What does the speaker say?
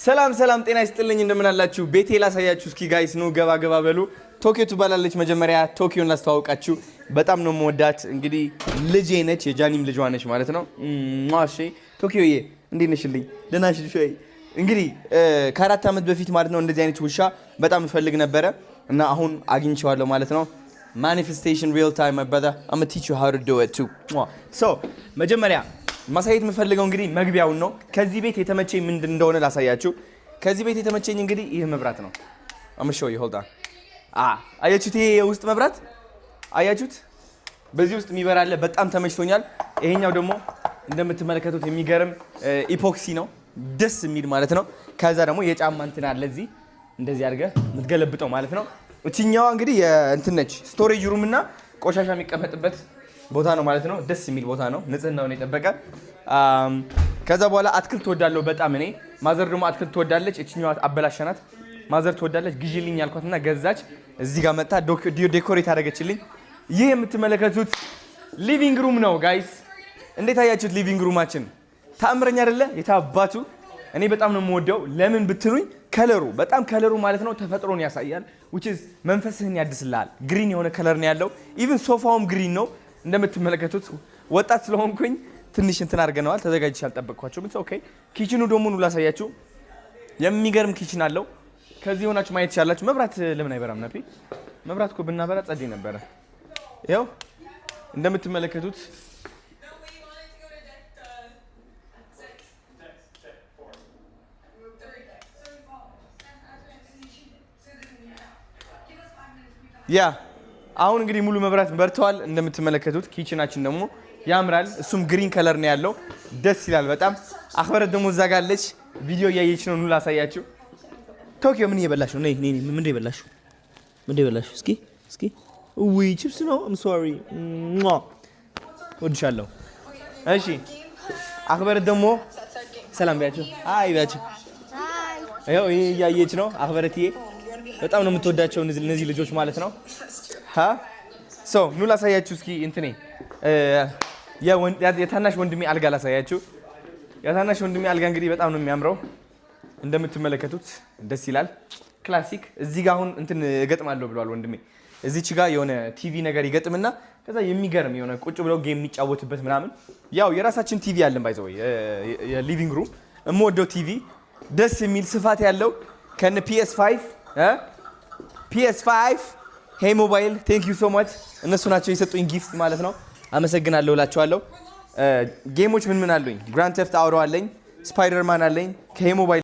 ሰላም ጤና ይስጥልኝ እንደምን አላችሁ ቤቴ ላሳያችሁ እስኪ ጋይስ ነው ገባ በሉ ቶኪዮ ትባላለች መጀመሪያ ቶኪዮን ላስተዋውቃችሁ በጣም ነው የምወዳት እንግዲህ ልጄ ነች የጃኒም ልጅ ነች ማለት ነው ማሺ ቶኪዮዬ እንዴት ነሽልኝ ደህና ነሽ ወይ እንግዲህ ከአራት አመት በፊት ማለት ነው እንደዚህ አይነት ውሻ በጣም ፈልግ ነበር እና አሁን አግኝቼዋለሁ ማለት ነው manifestation real time my brother I'm going to teach you how to do it too so መጀመሪያ ማሳየት የምፈልገው እንግዲህ መግቢያውን ነው ከዚህ ቤት የተመቸኝ ምንድን እንደሆነ ላሳያችሁ ከዚህ ቤት የተመቸኝ እንግዲህ ይሄ መብራት ነው I'm show you hold on አያችሁት ይሄ የውስጥ መብራት አያችሁት በዚህ ውስጥ የሚበራ አለ በጣም ተመችቶኛል ይሄኛው ደግሞ እንደምትመለከቱት የሚገርም ኢፖክሲ ነው ደስ የሚል ማለት ነው ከዛ ደግሞ የጫማ እንትን አለ እዚህ እንደዚህ አድርገ የምትገለብጠው ማለት ነው እቺኛዋ እንግዲህ እንትን ነች ስቶሬጅ ሩም እና ቆሻሻ የሚቀመጥበት ቦታ ነው ማለት ነው ደስ የሚል ቦታ ነው ንጽህናውን የጠበቀ ከዛ በኋላ አትክልት ተወዳለው በጣም እኔ ማዘር ደግሞ አትክልት ተወዳለች እቺኛዋ አበላሻናት ማዘር ተወዳለች ግዢልኝ ያልኳትና ገዛች እዚህ ጋር መጣ ዴኮሬት አደረገችልኝ ይሄ የምትመለከቱት ሊቪንግ ሩም ነው ጋይስ እንዴት አያችሁት ሊቪንግ ሩማችን ታምረኛ አይደለ የታባቱ እኔ በጣም ነው የምወደው ለምን ብትሉኝ ከለሩ በጣም ከለሩ ማለት ነው ተፈጥሮን ያሳያል which is መንፈስህን ያድስልሃል ግሪን የሆነ ከለር ነው ያለው even ሶፋውም ግሪን ነው እንደምትመለከቱት ወጣት ስለሆንኩኝ ትንሽ እንትን አድርገናል ተዘጋጅቼ አልጠበቅኳቸውም it's okay ኪችኑ ደግሞ ነው ላሳያችሁ የሚገርም ኪችን አለው ከዚህ ሆናችሁ ማየት ይችላልችሁ መብራት ለምን አይበራም ነበር መብራት እኮ ብናበራ ጸዴ ነበር ያው እንደምትመለከቱት ያ አሁን እንግዲህ ሙሉ መብራት በርተዋል እንደምትመለከቱት ኪችናችን ደግሞ ያምራል እሱም ግሪን ከለር ነው ያለው ደስ ይላል በጣም አخبرت ደግሞ እዛ ጋር አለች ቪዲዮ ያያየች ነው ኑ ላሳያችሁ ቶኪዮ ምን እየበላሽ ነው ነይ ምን እየበላሽ እስኪ ውይ ቺፕስ ነው I'm sorry ወድሻለሁ እሺ አخبرت ደግሞ ሰላም ቢያችሁ አይ ቢያችሁ አይ ይሄ ያያየች ነው አخبرت በጣም ነው የምትወዳቸው እነዚህ ልጆች ማለት ነው ሶ ኑ ላሳያችሁ እስኪ እንትኔ የታናሽ ወንድሜ አልጋ ላሳያችሁ የታናሽ ወንድሜ አልጋ እንግዲህ በጣም ነው የሚያምረው እንደምትመለከቱት ደስ ይላል ክላሲክ እዚህ ጋር አሁን እንትን እገጥማለሁ ብሏል ወንድሜ እዚች ጋር የሆነ ቲቪ ነገር ይገጥምና ከዛ የሚገርም የሆነ ቁጭ ብለው ጌም የሚጫወቱበት ምናምን ያው የራሳችን ቲቪ አለን ባይዘው የሊቪንግ ሩም እምወደው ቲቪ ደስ የሚል ስፋት ያለው ከነ PS5 ሄይ ሞባይል ቴንክ ዩ ሶ ማች እነሱ ናቸው የሰጡኝ ጊፍት ማለት ነው አመሰግናለሁ እላቸዋለሁ ጌሞች ምን አሉኝ ግራንድ ቴፍት አውቶ አለኝ ስፓይደርማን አለኝ ከሄይ ሞባይል